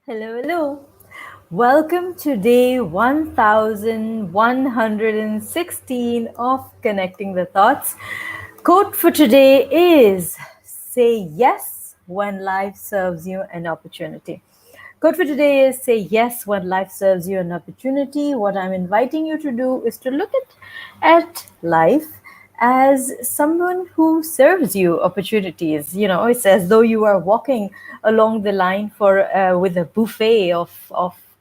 Hello, hello. Welcome to day 1116 of Connecting the Thoughts. Quote for today is Say yes when life serves you an opportunity. Quote for today is Say yes when life serves you an opportunity. What I'm inviting you to do is to look at life as someone who serves you opportunities. It's as though you are walking along the line for with a buffet of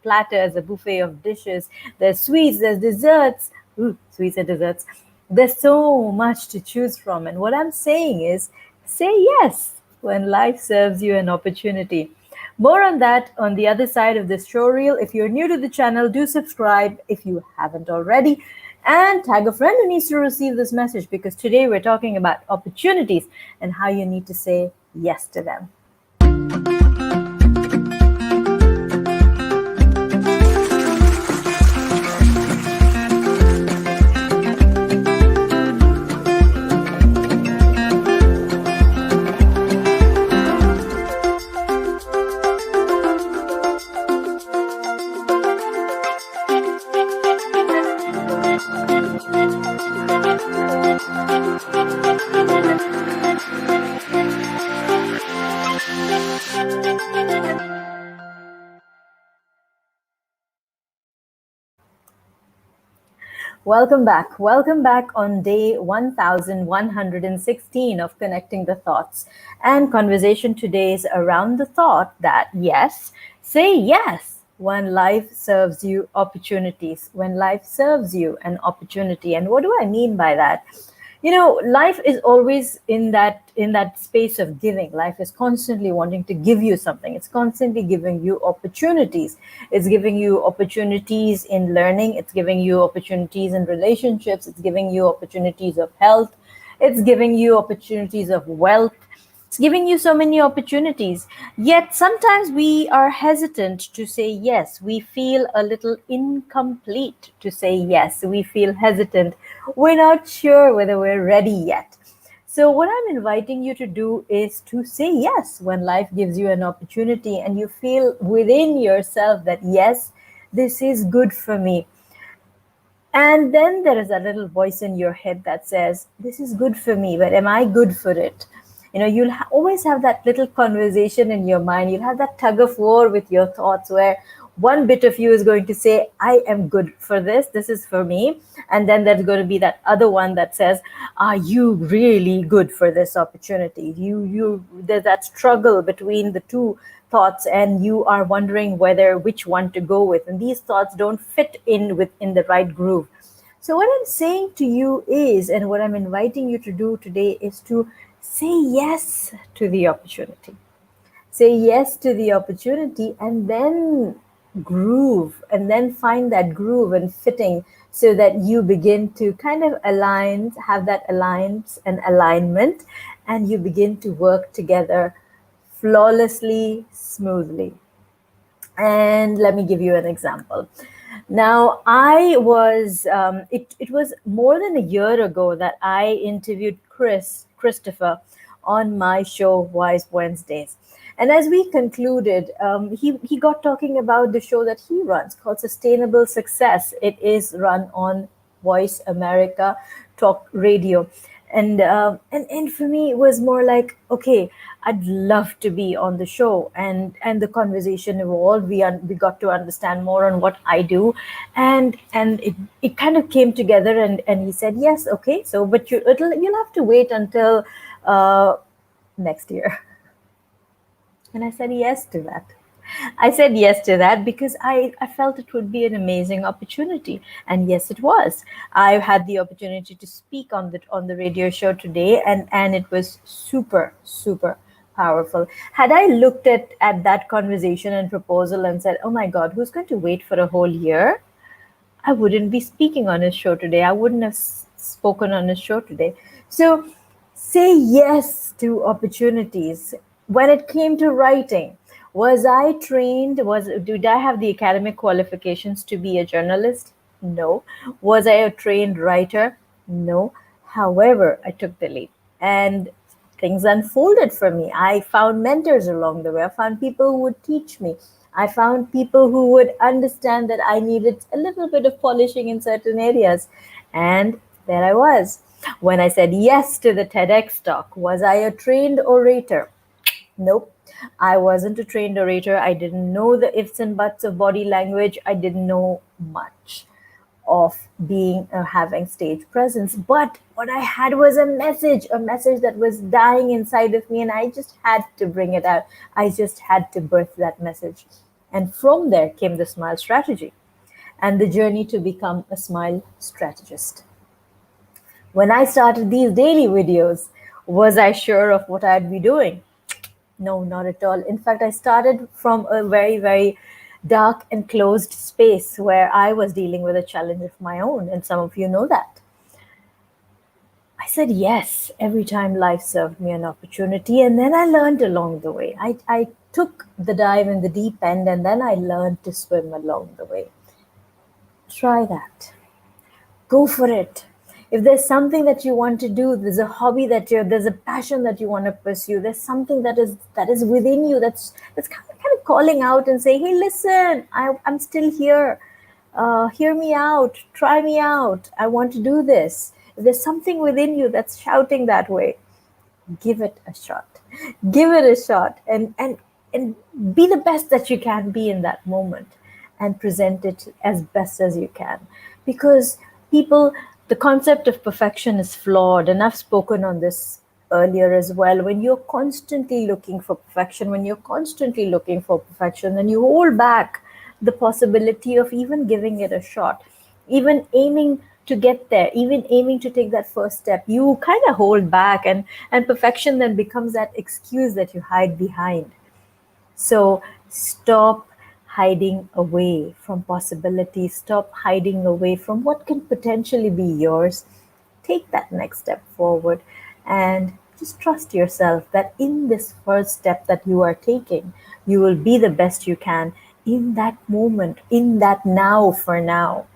platters, a buffet of dishes. There's sweets, there's desserts. Ooh, sweets and desserts. There's so much to choose from. And what I'm saying is, say yes when life serves you an opportunity. More on that on the other side of this show reel. If you're new to the channel, do subscribe if you haven't already. And tag a friend who needs to receive this message, because today we're talking about opportunities and how you need to say yes to them. Welcome back. Welcome back on day 1116 of Connecting the Thoughts. And conversation today is around the thought that yes, say yes when life serves you opportunities, when life serves you an opportunity. And what do I mean by that? Life is always in that space of giving. Life is constantly wanting to give you something. It's constantly giving you opportunities. It's giving you opportunities in learning. It's giving you opportunities in relationships. It's giving you opportunities of health. It's giving you opportunities of wealth. It's giving you so many opportunities. Yet sometimes we are hesitant to say yes. We feel a little incomplete to say yes. We feel hesitant. We're not sure whether we're ready yet. So, what I'm inviting you to do is to say yes when life gives you an opportunity and you feel within yourself that, yes, this is good for me. And then there is a little voice in your head that says, this is good for me, but am I good for it? You'll always have that little conversation in your mind. You'll have that tug of war with your thoughts where one bit of you is going to say, I am good for this. This is for me. And then there's going to be that other one that says, are you really good for this opportunity? There's that struggle between the two thoughts, and you are wondering whether which one to go with. And these thoughts don't fit in the right groove. So what I'm saying to you is, and what I'm inviting you to do today is to say yes to the opportunity. Say yes to the opportunity and then groove, and then find that groove and fitting so that you begin to kind of have that alliance and alignment, and you begin to work together flawlessly, smoothly. And let me give you an example. Now, it was more than a year ago that I interviewed Christopher on my show, Wise Wednesdays. And as we concluded, he got talking about the show that he runs called Sustainable Success. It is run on Voice America Talk Radio. And for me, it was more like, okay, I'd love to be on the show, and the conversation evolved. We got to understand more on what I do, and it kind of came together. And he said, yes, okay, so but you'll have to wait until next year. And I said yes to that. I said yes to that because I felt it would be an amazing opportunity. And yes, it was. I had the opportunity to speak on the radio show today, and it was super, super powerful. Had I looked at that conversation and proposal and said, oh my God, who's going to wait for a whole year? I wouldn't be speaking on his show today. I wouldn't have spoken on his show today. So say yes to opportunities. When it came to writing, was I trained? Did I have the academic qualifications to be a journalist? No. Was I a trained writer? No. However, I took the leap. And things unfolded for me. I found mentors along the way. I found people who would teach me. I found people who would understand that I needed a little bit of polishing in certain areas. And there I was. When I said yes to the TEDx talk, was I a trained orator? Nope. I wasn't a trained orator. I didn't know the ifs and buts of body language. I didn't know much of being having stage presence. But what I had was a message that was dying inside of me, and I just had to bring it out. I just had to birth that message. And from there came the Smile Strategy and the journey to become a smile strategist. When I started these daily videos, was I sure of what I'd be doing? No, not at all. In fact, I started from a very, very dark and closed space where I was dealing with a challenge of my own, and some of you know that. I said yes every time life served me an opportunity, and then I learned along the way. I took the dive in the deep end, and then I learned to swim along the way. Try that. Go for it. If there's something that you want to do, there's a hobby there's a passion that you want to pursue, there's something that is within you that's kind of calling out and saying, hey, listen, I'm still here. Hear me out, try me out, I want to do this. If there's something within you that's shouting that way, give it a shot. Give it a shot, and be the best that you can be in that moment, and present it as best as you can. Because people, the concept of perfection is flawed, and I've spoken on this earlier as well. When you're constantly looking for perfection, then you hold back the possibility of even giving it a shot, even aiming to get there, even aiming to take that first step. You kind of hold back, and perfection then becomes that excuse that you hide behind. So stop hiding away from possibilities. Stop hiding away from what can potentially be yours. Take that next step forward, and just trust yourself that in this first step that you are taking, you will be the best you can in that moment, in that now for now.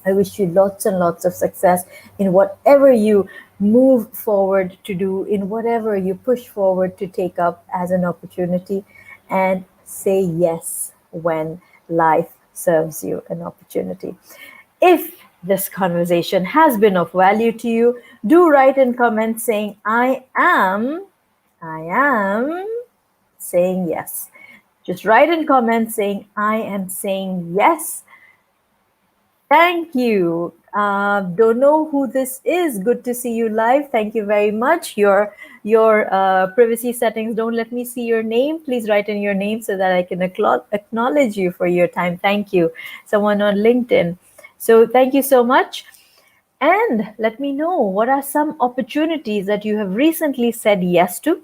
I wish you lots and lots of success in whatever you move forward to do, in whatever you push forward to take up as an opportunity, and say yes when life serves you an opportunity. If this conversation has been of value to you, do write in comments saying, I am saying yes. Just write in comments saying, I am saying yes. Thank you. Don't know who this is. Good to see you live. Thank you very much. Your privacy settings don't let me see your name. Please write in your name so that I can acknowledge you for your time. Thank you. Someone on LinkedIn. So thank you so much. And let me know, what are some opportunities that you have recently said yes to?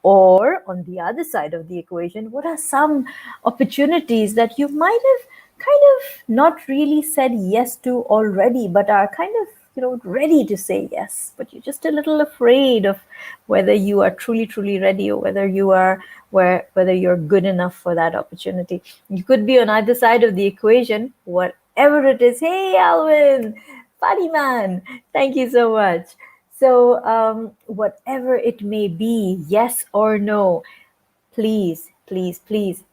Or on the other side of the equation, what are some opportunities that you might have kind of not really said yes to already, but are kind of, ready to say yes, but you're just a little afraid of whether you are truly ready, or whether you're good enough for that opportunity. You could be on either side of the equation, whatever it is. Hey, Alvin, funny man, thank you so much. So whatever it may be, yes or no, please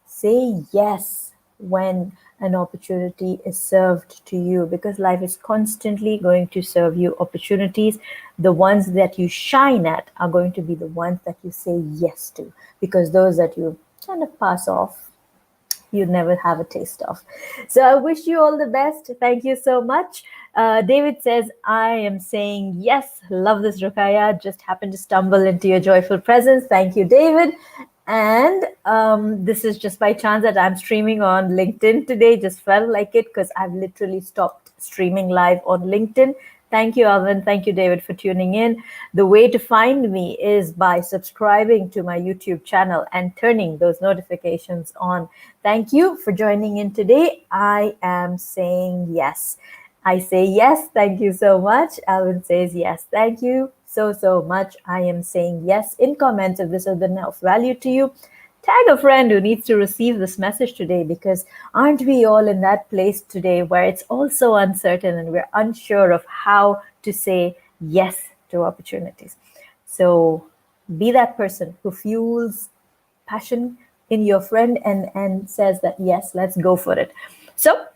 say yes when an opportunity is served to you, because life is constantly going to serve you opportunities. The ones that you shine at are going to be the ones that you say yes to, because those that you kind of pass off, you never have a taste of. So I wish you all the best. Thank you so much. David says, I am saying yes. Love this, Ruqya. Just happened to stumble into your joyful presence. Thank you, David. And this is just by chance that I'm streaming on LinkedIn today. Just felt like it because I've literally stopped streaming live on LinkedIn. Thank you, Alvin. Thank you, David, for tuning in. The way to find me is by subscribing to my YouTube channel and turning those notifications on. Thank you for joining in today. I am saying yes. I say yes. Thank you so much. Alvin says yes. Thank you so much. I am saying yes in comments if this has been of value to you. Tag a friend who needs to receive this message today, because aren't we all in that place today where it's all so uncertain and we're unsure of how to say yes to opportunities? So Be that person who fuels passion in your friend and says that, yes, let's go for it. So,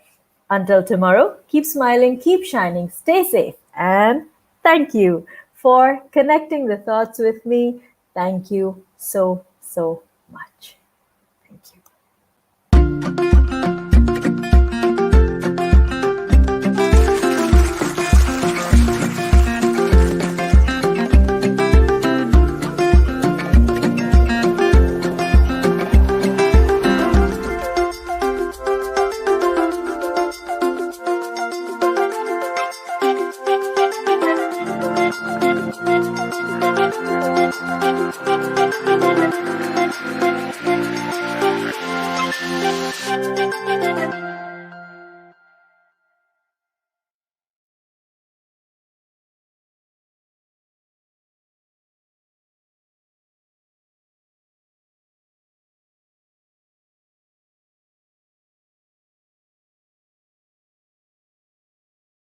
until tomorrow, keep smiling, keep shining, stay safe, and thank you for connecting the thoughts with me. Thank you so, so much. Thank you.